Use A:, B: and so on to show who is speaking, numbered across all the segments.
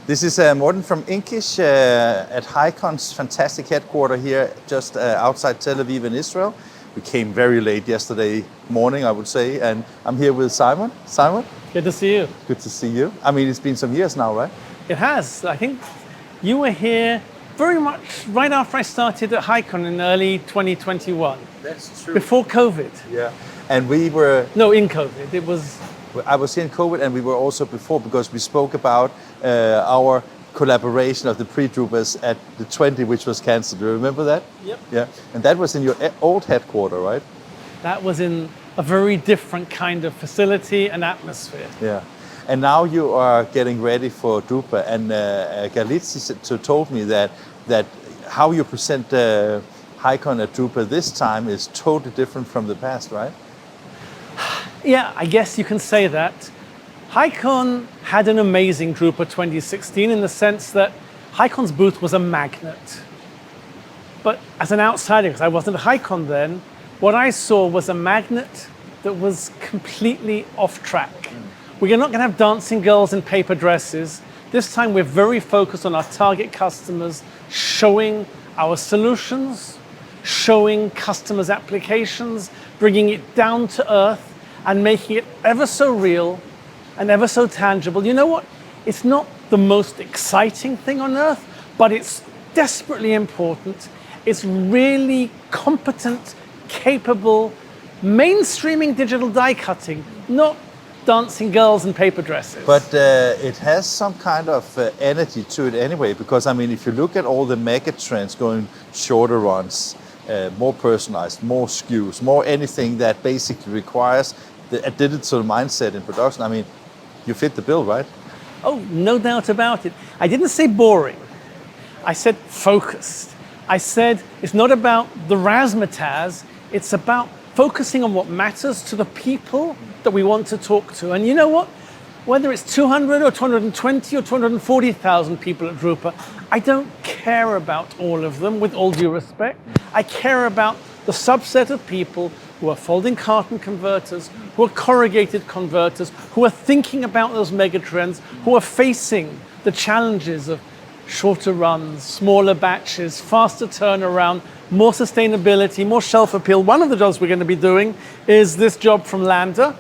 A: This is Morten from Inkish at HighCon's fantastic headquarters here just outside Tel Aviv in Israel. We came very late yesterday morning, I would say, and I'm here with Simon. Simon?
B: Good to see you.
A: Good to see you. I mean, it's been some years now, right?
B: It has. I think you were here very much right after I started at HighCon in early 2021.
A: That's true.
B: Before COVID.
A: Yeah. And we were...
B: No, in COVID. It was...
A: I was here in COVID, and we were also before because we spoke about our collaboration of the pre-drupas at the 20, which was cancelled. Do you remember that?
B: Yep.
A: Yeah. And that was in your old headquarters, right?
B: That was in a very different kind of facility and atmosphere.
A: Yeah. And now you are getting ready for drupa, and Galitzi told me that how you present HighCon at drupa this time is totally different from the past, right?
B: Yeah, I guess you can say that. HighCon had an amazing drupa 2016 in the sense that HighCon's booth was a magnet. But as an outsider, because I wasn't at HighCon then, what I saw was a magnet that was completely off track. We're not going to have dancing girls in paper dresses. This time we're very focused on our target customers, showing our solutions, showing customers' applications, bringing it down to earth, and making it ever so real and ever so tangible. You know what? It's not the most exciting thing on earth, but it's desperately important. It's really competent, capable, mainstreaming digital die cutting, not dancing girls in paper dresses.
A: But it has some kind of energy to it anyway, because I mean, if you look at all the mega trends going shorter runs, more personalized, more SKUs, more anything that basically requires a digital mindset in production, I mean, you fit the bill, right?
B: Oh, no doubt about it. I didn't say boring. I said focused. I said it's not about the razzmatazz, it's about focusing on what matters to the people that we want to talk to. And you know what? Whether it's 200 or 220 or 240,000 people at drupa, I don't care about all of them, with all due respect. I care about the subset of people who are folding carton converters, who are corrugated converters, who are thinking about those megatrends, who are facing the challenges of shorter runs, smaller batches, faster turnaround, more sustainability, more shelf appeal. One of the jobs we're going to be doing is this job from Lander,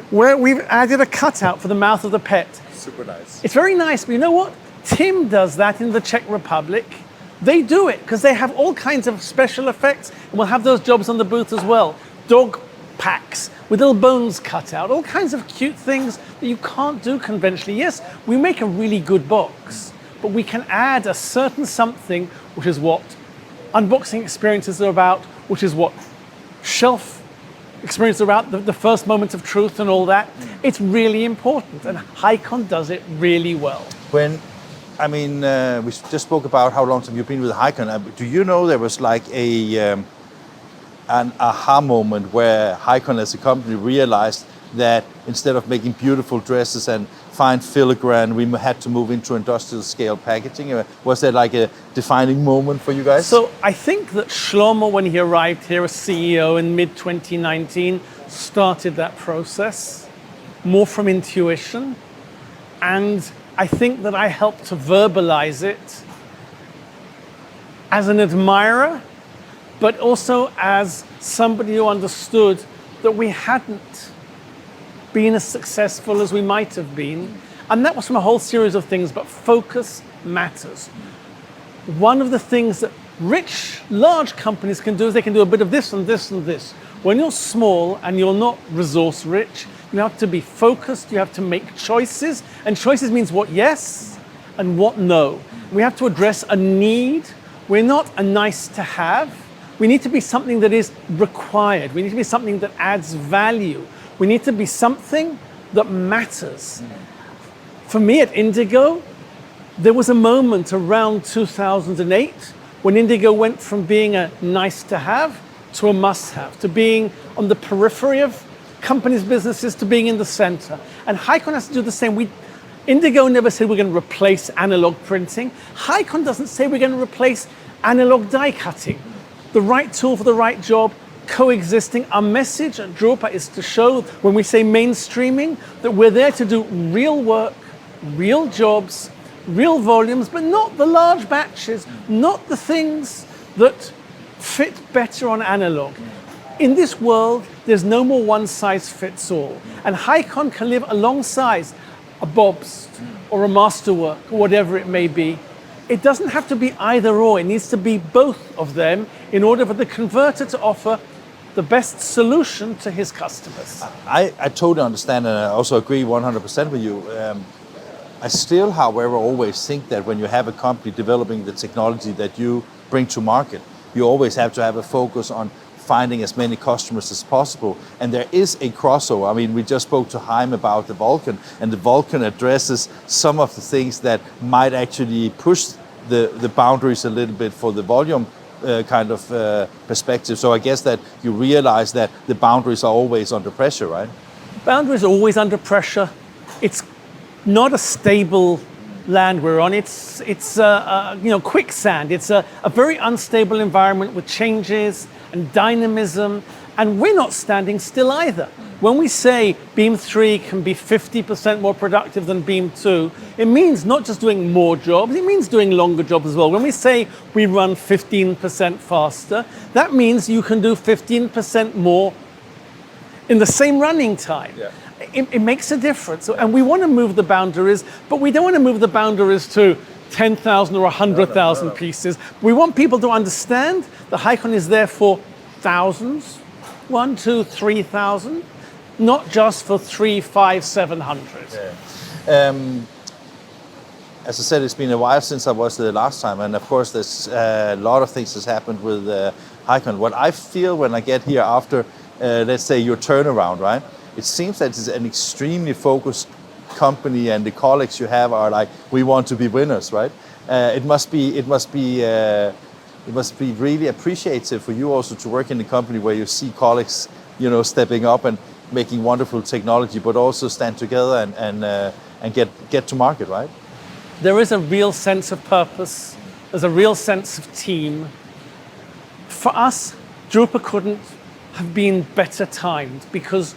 B: where we've added a cutout for the mouth of the pet.
A: Super nice.
B: It's very nice, but you know what? Tim does that in the Czech Republic. They do it because they have all kinds of special effects, and we'll have those jobs on the booth as well. Dog packs with little bones cut out, all kinds of cute things that you can't do conventionally. Yes, we make a really good box, but we can add a certain something, which is what unboxing experiences are about, which is what shelf experiences are about, the first moment of truth and all that. It's really important, and HighCon does it really well.
A: We just spoke about how long have you been with HighCon. Do you know there was like an aha moment where HighCon as a company realized that instead of making beautiful dresses and fine filigrane, we had to move into industrial scale packaging? Was there like a defining moment for you guys?
B: So I think that Shlomo, when he arrived here as CEO in mid-2019, started that process more from intuition. And I think that I helped to verbalize it as an admirer, but also as somebody who understood that we hadn't been as successful as we might have been. And that was from a whole series of things, but focus matters. One of the things that rich, large companies can do is they can do a bit of this and this and this. When you're small and you're not resource rich, you have to be focused, you have to make choices, and choices means what yes and what no. We have to address a need. We're not a nice to have. We need to be something that is required. We need to be something that adds value. We need to be something that matters. For me at Indigo, there was a moment around 2008 when Indigo went from being a nice to have to a must have, to being on the periphery of companies' businesses to being in the center. And HighCon has to do the same. Indigo never said we're going to replace analog printing. HighCon doesn't say we're going to replace analog die cutting. The right tool for the right job, coexisting. Our message at drupa is to show, when we say mainstreaming, that we're there to do real work, real jobs, real volumes, but not the large batches, not the things that fit better on analog. In this world, there's no more one size fits all. And HighCon can live alongside a Bob's or a Masterwork or whatever it may be. It doesn't have to be either or, it needs to be both of them in order for the converter to offer the best solution to his customers.
A: I totally understand, and I also agree 100% with you. I still, however, always think that when you have a company developing the technology that you bring to market, you always have to have a focus on finding as many customers as possible. And there is a crossover. I mean, we just spoke to Heim about the Vulcan, and the Vulcan addresses some of the things that might actually push the boundaries a little bit for the volume kind of perspective. So I guess that you realize that the boundaries are always under pressure, right?
B: Boundaries are always under pressure. It's not a stable land we're on. It's quicksand. It's a very unstable environment with changes and dynamism, and we're not standing still either. When we say beam 3 can be 50% more productive than beam 2, it means not just doing more jobs, it means doing longer jobs as well. When we say we run 15% faster, that means you can do 15% more in the same running time.
A: Yeah.
B: It makes a difference. And we want to move the boundaries, but we don't want to move the boundaries to 10,000 or 100,000 pieces. We want people to understand that HighCon is there for thousands, 1, 2, 3,000, not just for 3, 5, 700.
A: Yeah. As I said, it's been a while since I was there last time, and of course there's a lot of things that's happened with HighCon. What I feel when I get here after, let's say, your turnaround, right? It seems that it's an extremely focused company, and the colleagues you have are like, we want to be winners, right? It must be really appreciative for you also to work in a company where you see colleagues, stepping up and making wonderful technology, but also stand together and get to market, right?
B: There is a real sense of purpose. There's a real sense of team. For us, drupa couldn't have been better timed because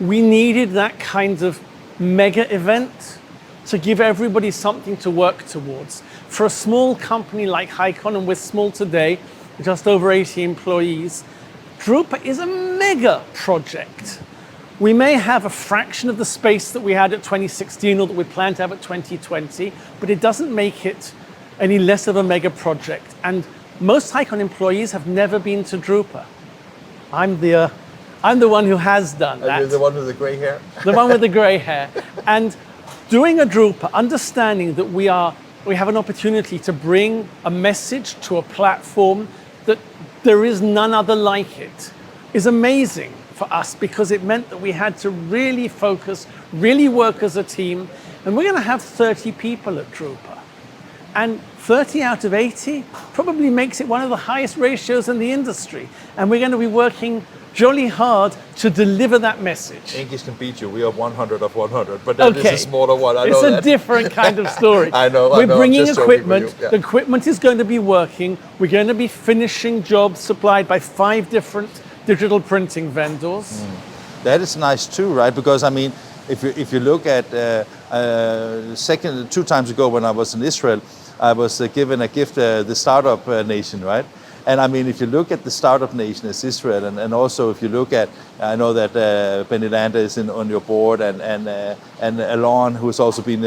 B: we needed that kind of mega event to give everybody something to work towards. For a small company like HighCon, and we're small today, just over 80 employees, drupa is a mega project. We may have a fraction of the space that we had at 2016 or that we plan to have at 2020, but it doesn't make it any less of a mega project. And most HighCon employees have never been to drupa. I'm the one who has done that.
A: You're the one with the gray hair?
B: The one with the gray hair. And doing a drupa, understanding that we have an opportunity to bring a message to a platform that there is none other like it, is amazing for us, because it meant that we had to really focus, really work as a team. And we're going to have 30 people at drupa. And 30 out of 80 probably makes it one of the highest ratios in the industry. And we're going to be working jolly hard to deliver that message.
A: English can beat you. We are 100 of 100, but that is a smaller one. I know
B: it's a
A: that.
B: Different kind of story.
A: I know.
B: We're bringing
A: just
B: equipment.
A: Yeah.
B: The equipment is going to be working. We're going to be finishing jobs supplied by 5 different digital printing vendors.
A: That is nice too, right? Because I mean, if you look at 2 times ago when I was in Israel, I was given a gift, the startup nation, right? And I mean, if you look at the startup nation as Israel, and also if you look at, I know that Benny Lander is on your board, and Alon, who has also been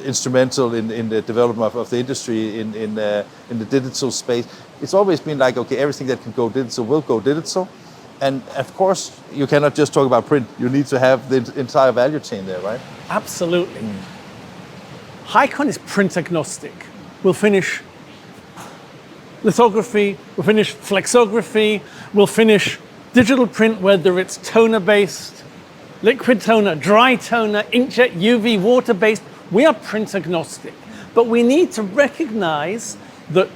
A: instrumental in the development of the industry in the digital space. It's always been like, okay, everything that can go digital will go digital. And of course, you cannot just talk about print. You need to have the entire value chain there, right?
B: Absolutely. HighCon is print agnostic. We'll finish lithography, we'll finish flexography, we'll finish digital print, whether it's toner-based, liquid toner, dry toner, inkjet, UV, water-based. We are print agnostic. But we need to recognize that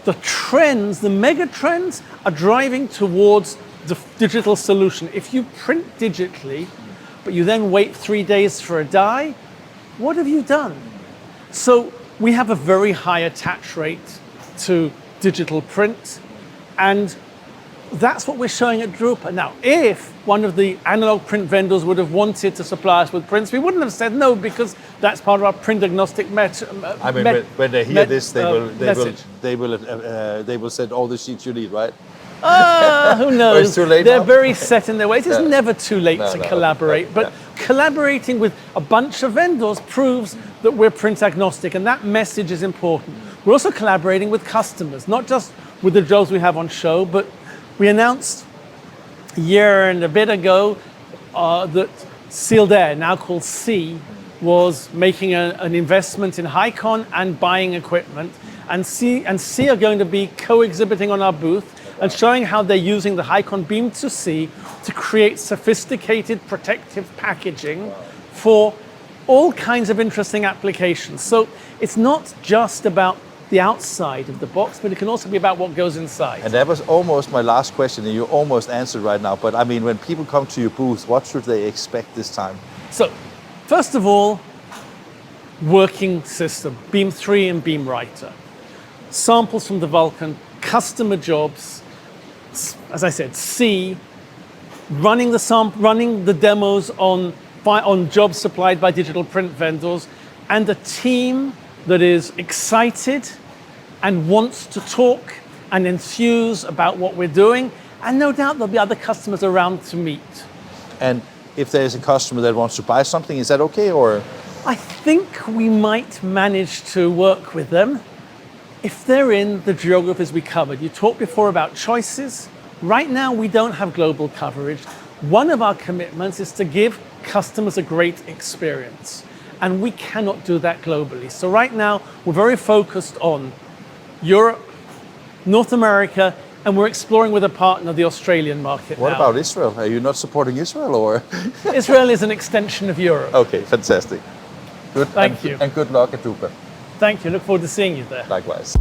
B: the trends, the mega trends, are driving towards the digital solution. If you print digitally, but you then wait 3 days for a die, what have you done? So we have a very high attach rate to digital print, and that's what we're showing at drupa. Now, if one of the analog print vendors would have wanted to supply us with prints, we wouldn't have said no, because that's part of our print agnostic
A: I mean, when they hear this, they will send all the sheets you need, right?
B: Who knows?
A: It's too late
B: They're
A: now?
B: very set in their ways. It's never too late to
A: no,
B: collaborate,
A: okay,
B: but collaborating with a bunch of vendors proves that we're print agnostic, and that message is important. We're also collaborating with customers, not just with the jobs we have on show, but we announced a year and a bit ago that Sealed Air, now called C, was making an investment in HighCon and buying equipment. And C are going to be co-exhibiting on our booth and showing how they're using the HighCon Beam to C to create sophisticated protective packaging for all kinds of interesting applications. So it's not just about the outside of the box, but it can also be about what goes inside.
A: And that was almost my last question, and you almost answered right now. But I mean, when people come to your booth, what should they expect this time?
B: So, first of all, working system, Beam 3 and Beam Writer. Samples from the Vulcan, customer jobs, as I said, C, running the demos on jobs supplied by digital print vendors, and a team that is excited and wants to talk and enthuse about what we're doing. And no doubt there'll be other customers around to meet.
A: And if there's a customer that wants to buy something, is that okay, or?
B: I think we might manage to work with them if they're in the geographies we covered. You talked before about choices. Right now, we don't have global coverage. One of our commitments is to give customers a great experience, and we cannot do that globally. So right now, we're very focused on Europe, North America, and we're exploring with a partner the Australian market
A: What
B: now.
A: about Israel? Are you not supporting Israel, or?
B: Israel is an extension of Europe.
A: Okay, fantastic. Good.
B: Thank you.
A: And good luck at drupa.
B: Thank you. Look forward to seeing you there.
A: Likewise.